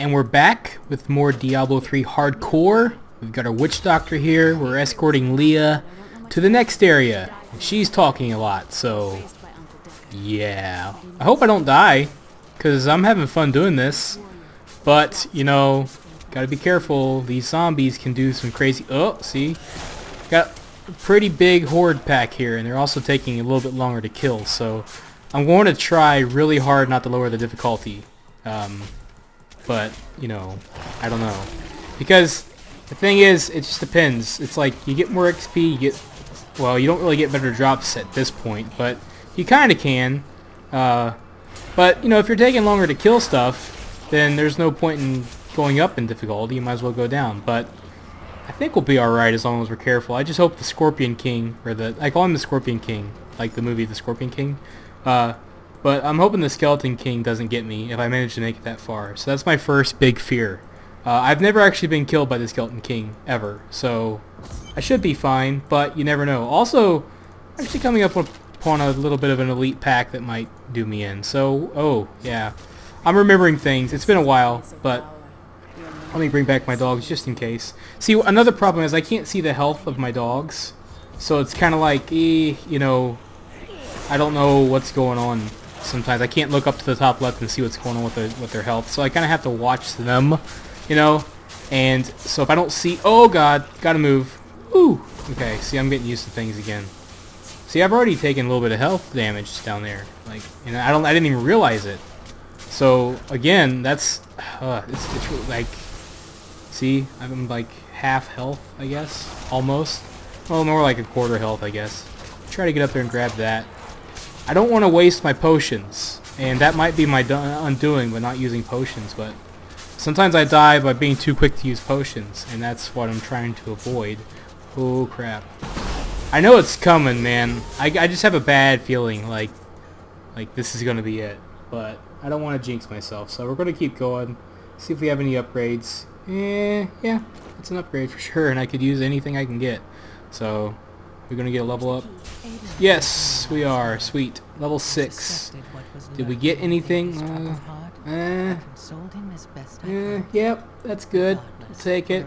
And we're back with more Diablo 3 Hardcore. We've got our Witch Doctor here. We're escorting Leah to the next area. And she's talking a lot, so yeah. I hope I don't die, because I'm having fun doing this. But, you know, gotta be careful. These zombies can do some crazy... Oh, see? Got a pretty big horde pack here, and they're also taking a little bit longer to kill, so I'm going to try really hard not to lower the difficulty. But, you know, I don't know. Because the thing is, it just depends. It's like, you get more XP, you get... Well, you don't really get better drops at this point, but you kind of can. But, you know, if you're taking longer to kill stuff, then there's no point in going up in difficulty. You might as well go down. But I think we'll be alright as long as we're careful. I just hope the Scorpion King, or I call him the Scorpion King, like the movie The Scorpion King. But I'm hoping the Skeleton King doesn't get me if I manage to make it that far. So that's my first big fear. I've never actually been killed by the Skeleton King, ever. So I should be fine, but you never know. Also, actually coming up upon a little bit of an elite pack that might do me in. So, oh, yeah. I'm remembering things. It's been a while, but let me bring back my dogs just in case. See, another problem is I can't see the health of my dogs. So it's kind of like, you know, I don't know what's going on. Sometimes I can't look up to the top left and see what's going on with their health, so I kind of have to watch them, you know. And so if I don't see, oh god, gotta move. Ooh, okay. See, I'm getting used to things again. See, I've already taken a little bit of health damage down there, like, you know, I didn't even realize it. So again, that's it's like, see, I'm like half health, I guess, almost. Well, more like a quarter health, I guess. Try to get up there and grab that. I don't want to waste my potions, and that might be my undoing by not using potions, but sometimes I die by being too quick to use potions, and that's what I'm trying to avoid. Oh crap. I know it's coming, man. I just have a bad feeling like this is going to be it, but I don't want to jinx myself, so we're going to keep going, see if we have any upgrades. Yeah, it's an upgrade for sure, and I could use anything I can get. So we're going to get a level up. Yes, we are. Sweet. Level 6. Did we get anything? Yep, that's good. I'll take it.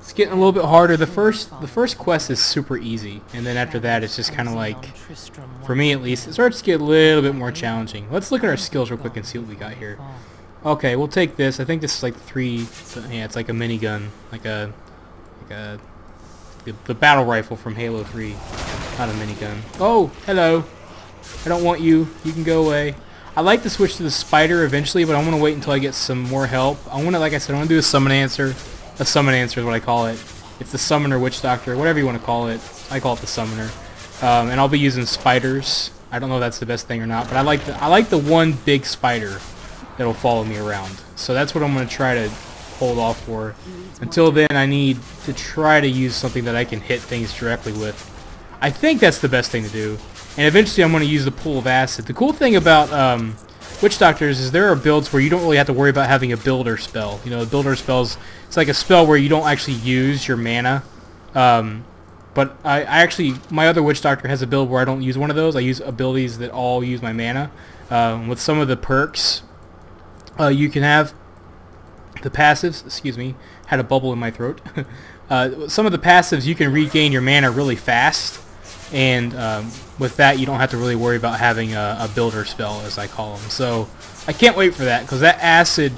It's getting a little bit harder. The first quest is super easy, and then after that it's just kind of like, for me at least, it starts to get a little bit more challenging. Let's look at our skills real quick and see what we got here. Okay, we'll take this. I think this is like 3, yeah, it's like a minigun, like the battle rifle from Halo 3, not a minigun. Oh, hello. I don't want you. You can go away. I like to switch to the spider eventually, but I want to wait until I get some more help. I want to, like I said, I want to do a summon answer. A summon answer is what I call it. It's the summoner, witch doctor, whatever you want to call it. I call it the summoner. And I'll be using spiders. I don't know if that's the best thing or not, but I like the one big spider that'll follow me around. So that's what I'm going to try to hold off for. Until then, I need to try to use something that I can hit things directly with. I think that's the best thing to do. And eventually I'm going to use the pool of acid. The cool thing about witch doctors is there are builds where you don't really have to worry about having a builder spell. You know, builder spells, it's like a spell where you don't actually use your mana. But I actually, my other witch doctor has a build where I don't use one of those. I use abilities that all use my mana. With some of the perks, you can have the passives, excuse me, had a bubble in my throat. Some of the passives you can regain your mana really fast, and with that you don't have to really worry about having a builder spell, as I call them. So I can't wait for that, because that acid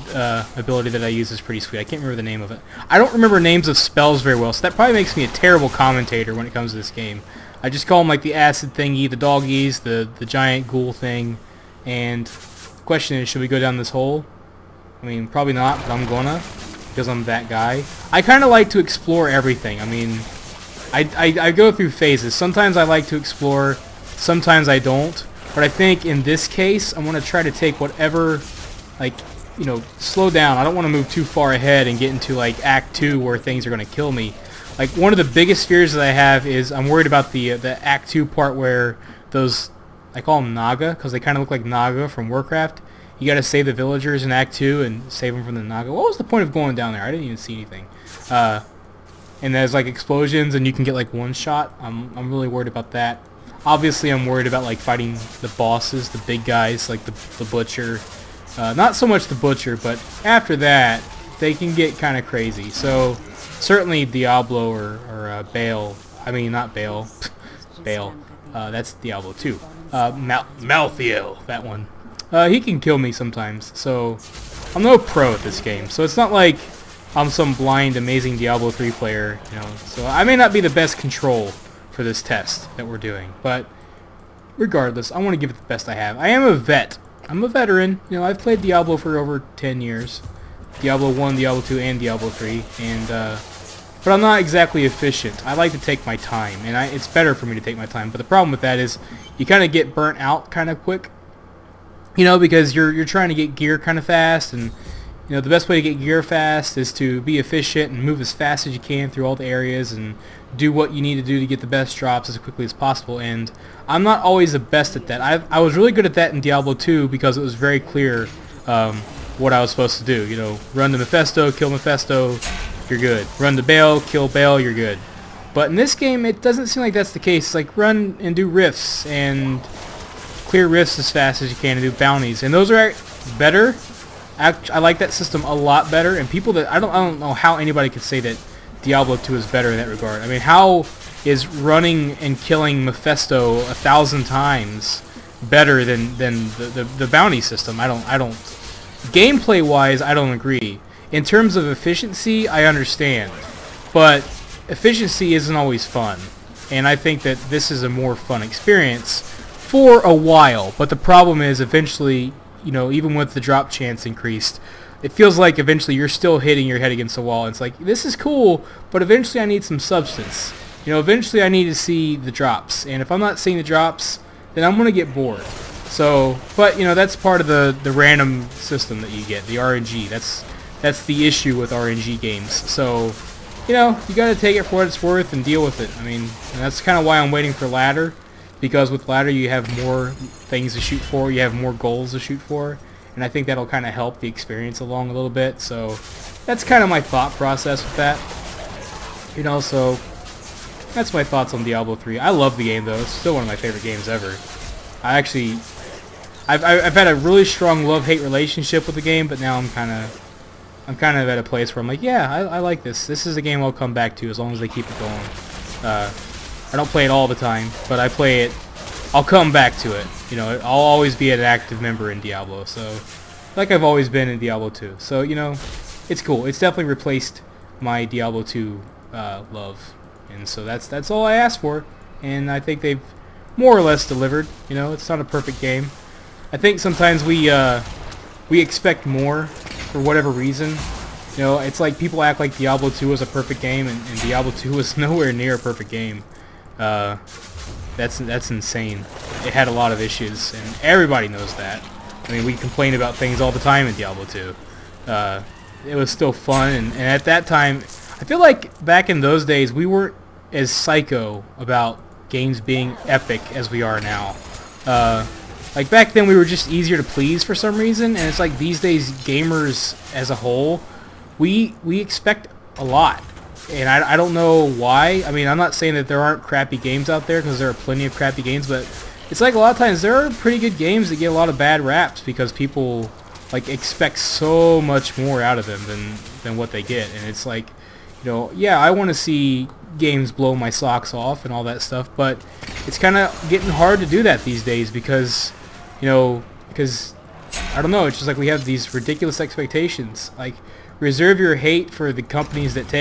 ability that I use is pretty sweet. I can't remember the name of it. I don't remember names of spells very well, so that probably makes me a terrible commentator when it comes to this game. I just call them like the acid thingy, the doggies, the giant ghoul thing, and the question is, should we go down this hole? I mean, probably not, but I'm gonna, because I'm that guy. I kind of like to explore everything. I mean, I go through phases. Sometimes I like to explore, sometimes I don't. But I think in this case, I'm going to try to take whatever, like, you know, slow down. I don't want to move too far ahead and get into, like, Act 2 where things are going to kill me. Like, one of the biggest fears that I have is I'm worried about the Act 2 part where those, I call them Naga, because they kind of look like Naga from Warcraft. You got to save the villagers in Act 2 and save them from the Naga. What was the point of going down there? I didn't even see anything. And there's like explosions and you can get like one shot. I'm really worried about that. Obviously I'm worried about like fighting the bosses, the big guys like the Butcher Not so much the Butcher, but after that, they can get kind of crazy. So certainly Diablo or Bale. I mean, not Bale. Bale. That's Diablo 2. Malthael, that one. He can kill me sometimes. So I'm no pro at this game. So it's not like I'm some blind, amazing Diablo 3 player, you know. So I may not be the best control for this test that we're doing, but regardless, I want to give it the best I have. I am a vet. I'm a veteran. You know, I've played Diablo for over 10 years. Diablo 1, Diablo 2, and Diablo 3, and but I'm not exactly efficient. I like to take my time, and it's better for me to take my time. But the problem with that is you kind of get burnt out kind of quick, you know, because you're trying to get gear kind of fast, and you know, the best way to get gear fast is to be efficient and move as fast as you can through all the areas and do what you need to do to get the best drops as quickly as possible. And I'm not always the best at that. I was really good at that in Diablo 2 because it was very clear what I was supposed to do. You know, run to Mephisto, kill Mephisto, you're good. Run to Bale, kill Bale, you're good. But in this game, it doesn't seem like that's the case. It's like run and do rifts and clear rifts as fast as you can and do bounties. And those are better. I like that system a lot better, and people that I don't know how anybody could say that Diablo 2 is better in that regard. I mean, how is running and killing Mephisto 1,000 times better than the bounty system? I don't. Gameplay wise, I don't agree. In terms of efficiency, I understand, but efficiency isn't always fun, and I think that this is a more fun experience for a while. But the problem is, eventually, you know, even with the drop chance increased, it feels like eventually you're still hitting your head against the wall. It's like, this is cool, but eventually I need some substance. You know, eventually I need to see the drops. And if I'm not seeing the drops, then I'm going to get bored. So, but, you know, that's part of the random system that you get, the RNG. That's the issue with RNG games. So, you know, you got to take it for what it's worth and deal with it. I mean, and that's kind of why I'm waiting for ladder. Because with ladder you have more things to shoot for, you have more goals to shoot for, and I think that'll kind of help the experience along a little bit. So that's kind of my thought process with that. You know, so that's my thoughts on Diablo 3. I love the game though. It's still one of my favorite games ever. I've had a really strong love-hate relationship with the game, but now I'm kind of at a place where I'm like, yeah, I like this. This is a game I'll come back to as long as they keep it going. I don't play it all the time, but I play it. I'll come back to it. You know, I'll always be an active member in Diablo, so like I've always been in Diablo 2. So, you know, it's cool. It's definitely replaced my Diablo 2 love, and so that's all I asked for, and I think they've more or less delivered. You know, it's not a perfect game. I think sometimes we expect more for whatever reason. You know, it's like people act like Diablo 2 was a perfect game, and Diablo 2 was nowhere near a perfect game. That's insane. It had a lot of issues, and everybody knows that. I mean, we complain about things all the time in Diablo 2. It was still fun, and at that time, I feel like back in those days, we weren't as psycho about games being epic as we are now. Like back then, we were just easier to please for some reason, and it's like these days, gamers as a whole, we expect a lot. And I don't know why. I mean, I'm not saying that there aren't crappy games out there, because there are plenty of crappy games, but it's like a lot of times there are pretty good games that get a lot of bad raps because people like expect so much more out of them than what they get. And it's like, you know, yeah, I want to see games blow my socks off and all that stuff, but it's kind of getting hard to do that these days because, you know, because I don't know, it's just like we have these ridiculous expectations. Like, reserve your hate for the companies that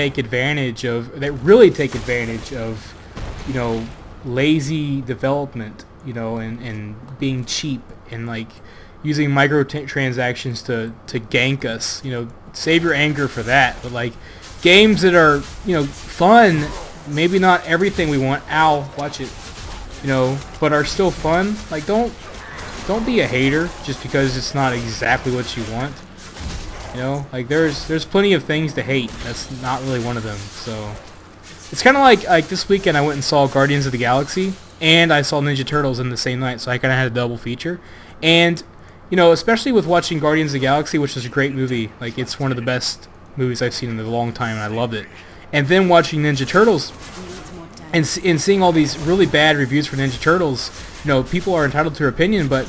really take advantage of, you know, lazy development, you know, and being cheap and like using microtransactions to gank us. You know, save your anger for that. But like games that are, you know, fun, maybe not everything we want. Ow, watch it. You know, but are still fun. Like don't be a hater just because it's not exactly what you want. You know, like there's plenty of things to hate. That's not really one of them. So it's kind of like this weekend I went and saw Guardians of the Galaxy and I saw Ninja Turtles in the same night. So I kind of had a double feature. And you know, especially with watching Guardians of the Galaxy, which is a great movie. Like it's one of the best movies I've seen in a long time, and I loved it. And then watching Ninja Turtles and seeing all these really bad reviews for Ninja Turtles. You know, people are entitled to their opinion, but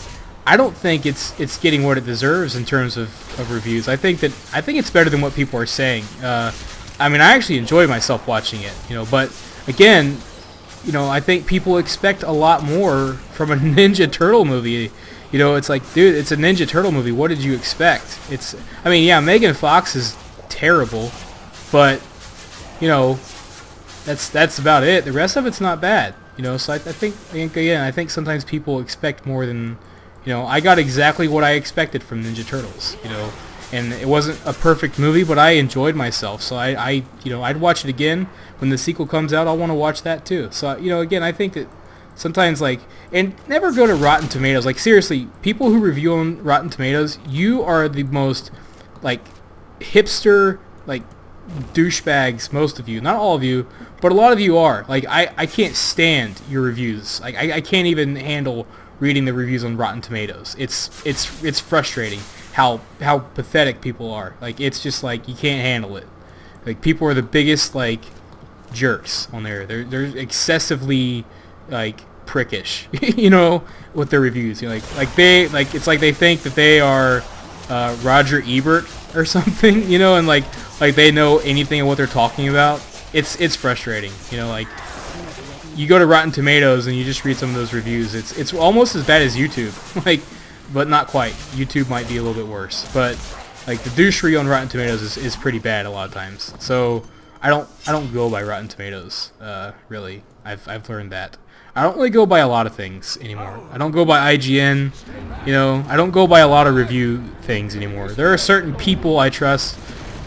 I don't think it's getting what it deserves in terms of reviews. I think it's better than what people are saying. I mean, I actually enjoy myself watching it, you know. But again, you know, I think people expect a lot more from a Ninja Turtle movie. You know, it's like, dude, it's a Ninja Turtle movie. What did you expect? I mean, yeah, Megan Fox is terrible, but you know, that's about it. The rest of it's not bad. You know, so I think again, I think sometimes people expect more than, you know, I got exactly what I expected from Ninja Turtles, you know, and it wasn't a perfect movie, but I enjoyed myself, so you know, I'd watch it again. When the sequel comes out, I'll want to watch that too. So, you know, again, I think that sometimes, like, and never go to Rotten Tomatoes. Like, seriously, people who review on Rotten Tomatoes, you are the most, like, hipster, like, douchebags, most of you. Not all of you, but a lot of you are. Like, I can't stand your reviews. Like, I can't even handle reading the reviews on Rotten Tomatoes. It's frustrating how pathetic people are. Like, it's just like, you can't handle it. Like, people are the biggest, like, jerks on there. They're excessively, like, prickish, you know, with their reviews. You know, it's like they think that they are Roger Ebert or something, you know, and like they know anything of what they're talking about. It's frustrating, you know. Like, you go to Rotten Tomatoes and you just read some of those reviews. It's almost as bad as YouTube, like, but not quite. YouTube might be a little bit worse, but like the douchery on Rotten Tomatoes is pretty bad a lot of times. So I don't go by Rotten Tomatoes, really. I've learned that. I don't really go by a lot of things anymore. I don't go by IGN, you know. I don't go by a lot of review things anymore. There are certain people I trust,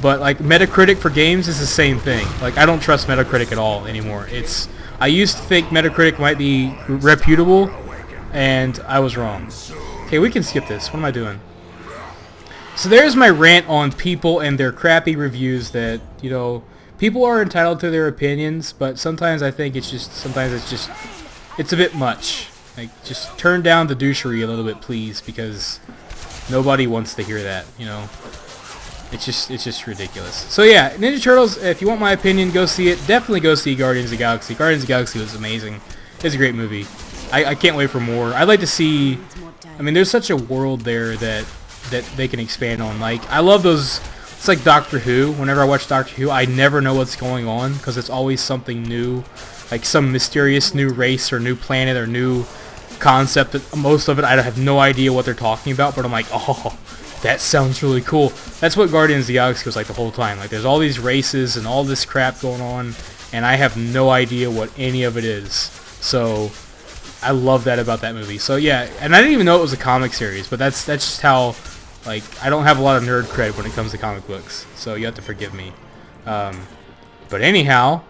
but like Metacritic for games is the same thing. Like, I don't trust Metacritic at all anymore. I used to think Metacritic might be reputable, and I was wrong. Okay, we can skip this. What am I doing? So there's my rant on people and their crappy reviews that, you know, people are entitled to their opinions, but sometimes I think it's a bit much. Like, just turn down the douchery a little bit, please, because nobody wants to hear that, you know. It's just ridiculous. So yeah, Ninja Turtles, if you want my opinion, go see it. Definitely go see Guardians of the Galaxy. Guardians of the Galaxy was amazing. It's a great movie. I can't wait for more. I'd like to see, I mean, there's such a world there that they can expand on. Like, I love those. It's like Doctor Who. Whenever I watch Doctor Who, I never know what's going on because it's always something new, like some mysterious new race or new planet or new concept. Most of it, I have no idea what they're talking about, but I'm like, oh, that sounds really cool. That's what Guardians of the Galaxy was like the whole time. Like, there's all these races and all this crap going on, and I have no idea what any of it is. So I love that about that movie. So yeah, and I didn't even know it was a comic series, but that's just how, like, I don't have a lot of nerd cred when it comes to comic books, so you have to forgive me. But anyhow,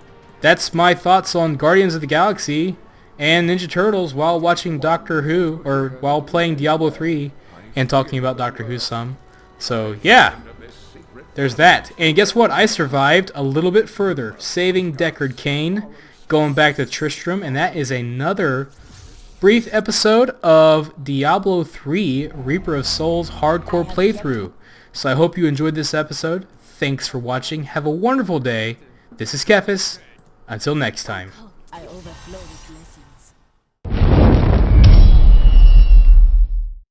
that's my thoughts on Guardians of the Galaxy and Ninja Turtles while watching Doctor Who, or while playing Diablo 3 and talking about Doctor Who some. So yeah, there's that. And guess what? I survived a little bit further, saving Deckard Cain, going back to Tristram, and that is another brief episode of Diablo 3 Reaper of Souls hardcore playthrough. So I hope you enjoyed this episode. Thanks for watching. Have a wonderful day. This is Kephas. Until next time.